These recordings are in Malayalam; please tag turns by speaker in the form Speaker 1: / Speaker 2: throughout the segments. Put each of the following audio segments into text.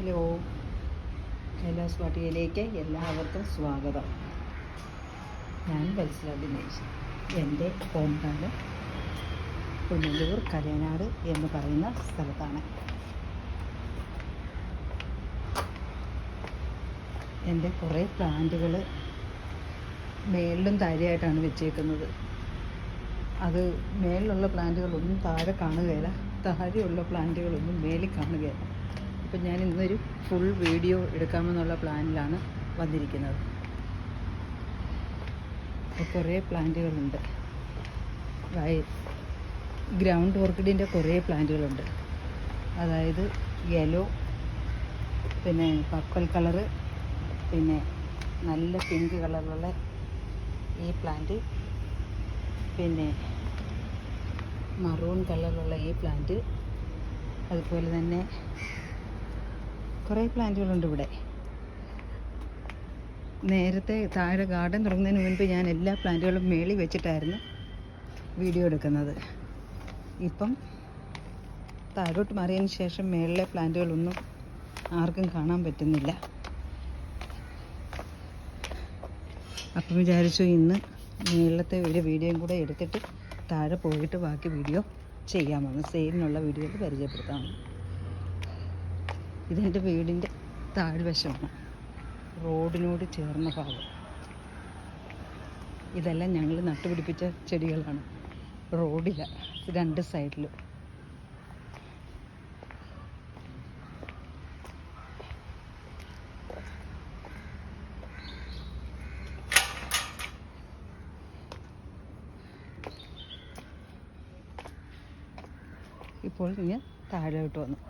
Speaker 1: ഹലോ, കൈലാസ് വാട്ടികയിലേക്ക് എല്ലാവർക്കും സ്വാഗതം. ഞാൻ വത്സല ദിനേശ്. എൻ്റെ ഹോം ടൗൺ പുനലൂർ കരയനാട് എന്ന് പറയുന്ന സ്ഥലത്താണ്. എൻ്റെ കുറേ പ്ലാന്റുകൾ മേളിലും താഴെയായിട്ടാണ് വെച്ചേക്കുന്നത്. അത് മേളിലുള്ള പ്ലാന്റുകളൊന്നും താഴെ കാണുകയില്ല, താഴെയുള്ള പ്ലാന്റുകളൊന്നും മേളിൽ കാണുകയില്ല. അപ്പം ഞാൻ ഇന്നൊരു ഫുൾ വീഡിയോ എടുക്കാമെന്നുള്ള പ്ലാനിലാണ് വന്നിരിക്കുന്നത്. അപ്പോൾ കുറേ പ്ലാന്റുകളുണ്ട്. ഗ്രൗണ്ട് ഓർക്കിഡിൻ്റെ കുറേ പ്ലാന്റുകളുണ്ട്. അതായത് യെല്ലോ, പിന്നെ പർപ്പിൾ കളറ്, പിന്നെ നല്ല പിങ്ക് കളറിലുള്ള ഈ പ്ലാന്റ്, പിന്നെ മറൂൺ കളറിലുള്ള ഈ പ്ലാന്റ്, അതുപോലെ തന്നെ കുറേ പ്ലാന്റുകളുണ്ട് ഇവിടെ. നേരത്തെ താഴെ ഗാർഡൻ തുടങ്ങുന്നതിന് മുൻപ് ഞാൻ എല്ലാ പ്ലാന്റുകളും മേളിൽ വെച്ചിട്ടായിരുന്നു വീഡിയോ എടുക്കുന്നത്. ഇപ്പം താഴോട്ട് മാറിയതിന് ശേഷം മേളിലെ പ്ലാന്റുകളൊന്നും ആർക്കും കാണാൻ പറ്റുന്നില്ല. അപ്പം വിചാരിച്ചു ഇന്ന് മേളത്തെ ഒരു വീഡിയോയും കൂടെ എടുത്തിട്ട് താഴെ പോയിട്ട് ബാക്കി വീഡിയോ ചെയ്യാമെന്ന്, സെയിലിനുള്ള വീഡിയോകൾ പരിചയപ്പെടുത്താമെന്ന്. ഇതെൻ്റെ വീടിൻ്റെ താഴ്വശമാണ്, റോഡിനോട് ചേർന്ന ഭാഗം. ഇതെല്ലാം ഞങ്ങൾ നട്ടുപിടിപ്പിച്ച ചെടികളാണ്. റോഡില്ല, രണ്ട് സൈഡിലും. ഇപ്പോൾ ഞാൻ താഴോട്ട് വന്നു.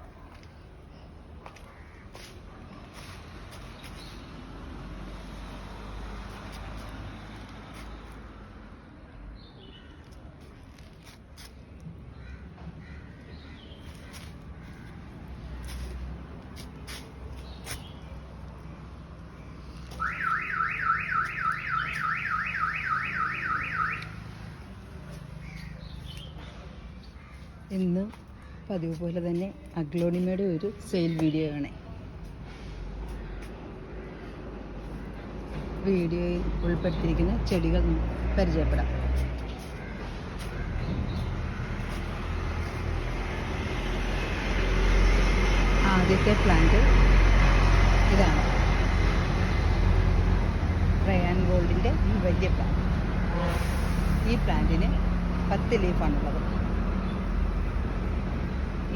Speaker 1: ഇന്ന് പതിവ് പോലെ തന്നെ അഗ്ലോണിമയുടെ ഒരു സെയിൽ വീഡിയോ ആണ്. വീഡിയോയിൽ ഉൾപ്പെടുത്തിയിരിക്കുന്ന ചെടികൾ പരിചയപ്പെടാം. ആദ്യത്തെ പ്ലാന്റ് ഇതാണ്, റയാൻ ഗോൾഡിൻ്റെ ഈ വലിയ പ്ലാന്റ്. ഈ പ്ലാന്റിന് 10 ലീഫാണുള്ളത്.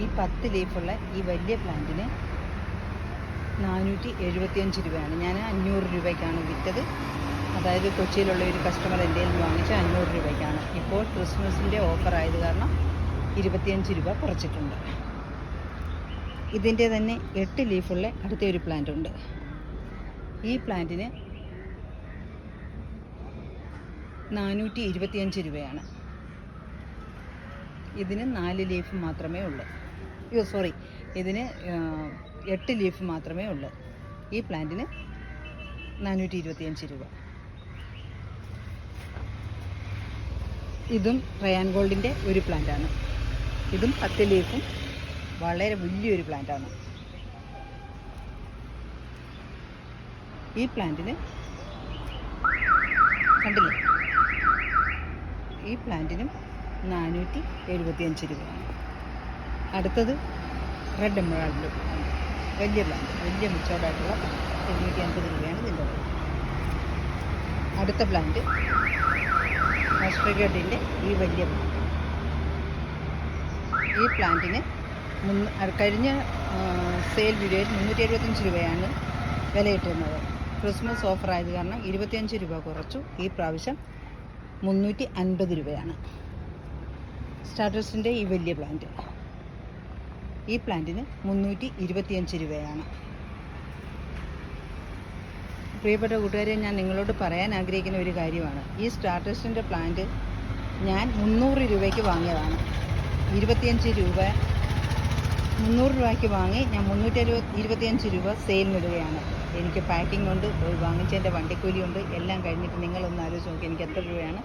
Speaker 1: ഈ 10 ലീഫുള്ള ഈ വലിയ പ്ലാന്റിന് 475 രൂപയാണ്. ഞാൻ 500 രൂപയ്ക്കാണ് വിറ്റത്. അതായത് കൊച്ചിയിലുള്ള ഒരു കസ്റ്റമർ എൻ്റെ നിന്ന് വാങ്ങിച്ച 500 രൂപയ്ക്കാണ്. ഇപ്പോൾ ക്രിസ്മസിൻ്റെ ഓഫർ ആയത് കാരണം 25 രൂപ കുറച്ചിട്ടുണ്ട്. ഇതിൻ്റെ തന്നെ 8 ലീഫുള്ള അടുത്ത ഒരു പ്ലാന്റ് ഉണ്ട്. ഈ പ്ലാന്റിന് 425 രൂപയാണ്. ഇതിന് 4 ലീഫ് മാത്രമേ ഉള്ളൂ. ഇതിന് 8 ലീഫ് മാത്രമേ ഉള്ളൂ. ഈ പ്ലാന്റിന് 425 രൂപ. ഇതും റയാൻ ഗോൾഡിൻ്റെ ഒരു പ്ലാന്റാണ്. ഇതും 10 ലീഫും വളരെ വലിയൊരു പ്ലാന്റാണ്. ഈ പ്ലാന്റിന് കണ്ടില്ലേ, ഈ പ്ലാന്റിനും 475 രൂപയാണ്. അടുത്തത് റെഡ് എമറാൾഡ്, വലിയ പ്ലാന്റ്, വലിയ മിച്ചോടായിട്ടുള്ള 750 രൂപയാണ് ഇതിൻ്റെ. അടുത്ത പ്ലാന്റ് ഓസ്ട്രേലിയൻ്റെ ഈ വലിയ പ്ലാന്റ്. ഈ പ്ലാന്റിന് കഴിഞ്ഞ സെയിൽ വീഡിയോയിൽ 375 രൂപയാണ് വിലയിട്ടിരുന്നത്. ക്രിസ്മസ് ഓഫർ ആയത് കാരണം 25 രൂപ കുറച്ചു. ഈ പ്രാവശ്യം 350 രൂപയാണ്. സ്റ്റാർട്ടേഴ്സിൻ്റെ ഈ വലിയ പ്ലാന്റ്, ഈ പ്ലാന്റിന് 325 രൂപയാണ്. പ്രിയപ്പെട്ട കൂട്ടുകാരെ, ഞാൻ നിങ്ങളോട് പറയാൻ ആഗ്രഹിക്കുന്ന ഒരു കാര്യമാണ്. ഈ സ്റ്റാർട്ടേഴ്സിൻ്റെ പ്ലാന്റ് ഞാൻ 300 രൂപയ്ക്ക് വാങ്ങിയതാണ്. 25 രൂപ 300 രൂപയ്ക്ക് വാങ്ങി ഞാൻ 325 രൂപ സെയിലിനിടുകയാണ്. എനിക്ക് പാക്കിംഗ് ഉണ്ട്, വാങ്ങിച്ചതിൻ്റെ വണ്ടിക്കൂലിയുണ്ട്, എല്ലാം കഴിഞ്ഞിട്ട് നിങ്ങളൊന്ന് ആലോചിച്ച് നോക്കി എനിക്ക് എത്ര രൂപയാണ്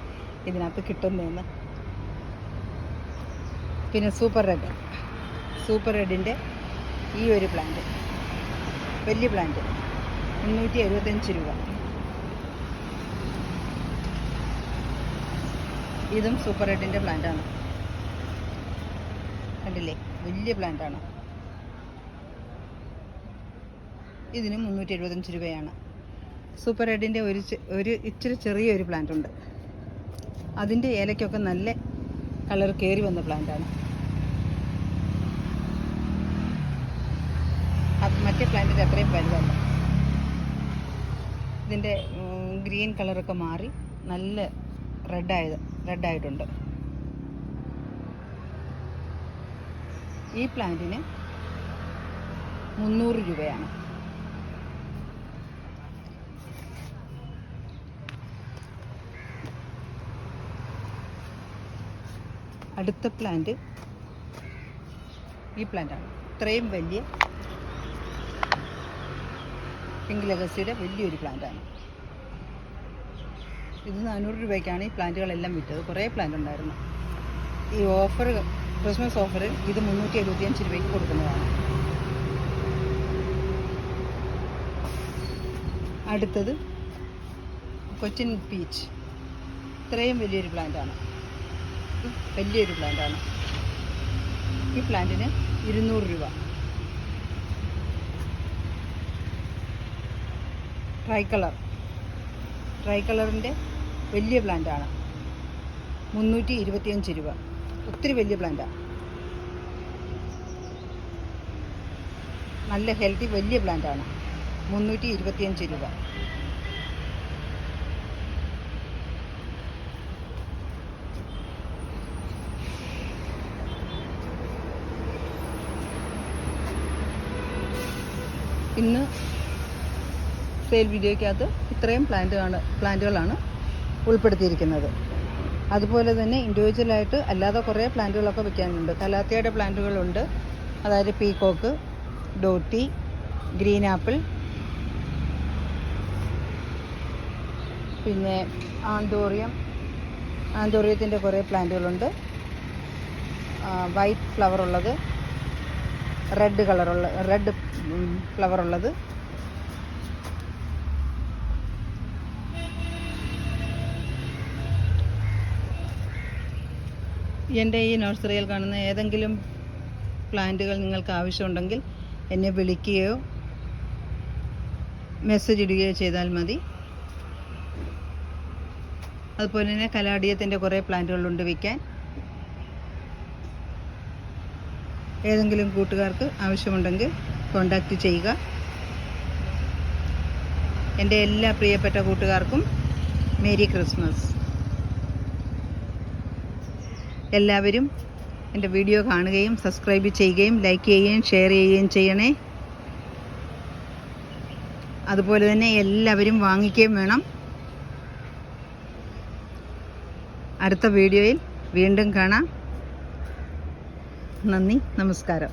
Speaker 1: ഇതിനകത്ത് കിട്ടുന്നതെന്ന്. പിന്നെ സൂപ്പർ റെഡിൻ്റെ ഈ ഒരു പ്ലാന്റ് വലിയ പ്ലാന്റ് 375 രൂപ. ഇതും സൂപ്പർ റെഡിൻ്റെ പ്ലാന്റാണ്. കണ്ടില്ലേ, വലിയ പ്ലാന്റാണ്. ഇതിന് 375 രൂപയാണ്. സൂപ്പർ റെഡിൻ്റെ ഒരു ഇച്ചിരി ചെറിയൊരു പ്ലാന്റ് ഉണ്ട്. അതിൻ്റെ ഇലയ്ക്കൊക്കെ നല്ല കളർ കയറി വന്ന പ്ലാന്റാണ്. അത് മറ്റേ പ്ലാന്റിൻ്റെ അത്രയും വലുതല്ല. ഇതിൻ്റെ ഗ്രീൻ കളറൊക്കെ മാറി നല്ല റെഡായിട്ടുണ്ട്. ഈ പ്ലാന്റിന് 300 രൂപയാണ്. അടുത്ത പ്ലാന്റ് ഈ പ്ലാന്റാണ്. ഇത്രയും വലിയ പിങ്ക് ലെഗസിയുടെ വലിയൊരു പ്ലാന്റാണ്. ഇത് 400 രൂപയ്ക്കാണ് ഈ പ്ലാന്റുകളെല്ലാം വിറ്റത്. കുറേ പ്ലാന്റ് ഉണ്ടായിരുന്നു. ഈ ഓഫർ, ക്രിസ്മസ് ഓഫറിൽ ഇത് 375 രൂപയ്ക്ക് കൊടുക്കുന്നതാണ്. അടുത്തത് കൊച്ചിൻ പീച്ച്. ഇത്രയും വലിയൊരു പ്ലാന്റാണ്. ഈ പ്ലാന്റിന് 200 രൂപ. ട്രൈ കളറിൻ്റെ വലിയ പ്ലാന്റാണ്. 325 രൂപ. ഒത്തിരി വലിയ പ്ലാന്റാണ്. നല്ല ഹെൽത്തി വലിയ പ്ലാന്റാണ്. 325 രൂപ. ഇന്ന് സെയിൽ വീഡിയോയ്ക്കകത്ത് ഇത്രയും പ്ലാന്റുകളാണ് ഉൾപ്പെടുത്തിയിരിക്കുന്നത്. അതുപോലെ തന്നെ ഇൻഡിവിജ്വലായിട്ട് അല്ലാതെ കുറേ പ്ലാന്റുകളൊക്കെ വയ്ക്കാനുണ്ട്. കലാത്തിയുടെ പ്ലാന്റുകളുണ്ട്. അതായത് പീകോക്ക്, ഡോട്ടി, ഗ്രീൻ ആപ്പിൾ, പിന്നെ ആന്തോറിയത്തിൻ്റെ കുറേ പ്ലാന്റുകളുണ്ട്. വൈറ്റ് ഫ്ലവർ ഉള്ളത്, റെഡ് ഫ്ലവർ ഉള്ളത്, എൻ്റെ ഈ നഴ്സറിയിൽ കാണുന്ന ഏതെങ്കിലും പ്ലാന്റുകൾ നിങ്ങൾക്ക് ആവശ്യമുണ്ടെങ്കിൽ എന്നെ വിളിക്കുകയോ മെസ്സേജ് ഇടുകയോ ചെയ്താൽ മതി. അതുപോലെ തന്നെ കലാഡിയത്തിൻ്റെ കുറേ പ്ലാന്റുകളുണ്ട് വിൽക്കാൻ. ഏതെങ്കിലും കൂട്ടുകാർക്ക് ആവശ്യമുണ്ടെങ്കിൽ കോൺടാക്റ്റ് ചെയ്യുക. എൻ്റെ എല്ലാ പ്രിയപ്പെട്ട കൂട്ടുകാർക്കും മേരി ക്രിസ്മസ്. എല്ലാവരും എൻ്റെ വീഡിയോ കാണുകയും സബ്സ്ക്രൈബ് ചെയ്യുകയും ലൈക്ക് ചെയ്യുകയും ഷെയർ ചെയ്യുകയും ചെയ്യണേ. അതുപോലെ തന്നെ എല്ലാവരും വാങ്ങിക്കുകയും വേണം. അടുത്ത വീഡിയോയിൽ വീണ്ടും കാണാം. നന്ദി, നമസ്കാരം.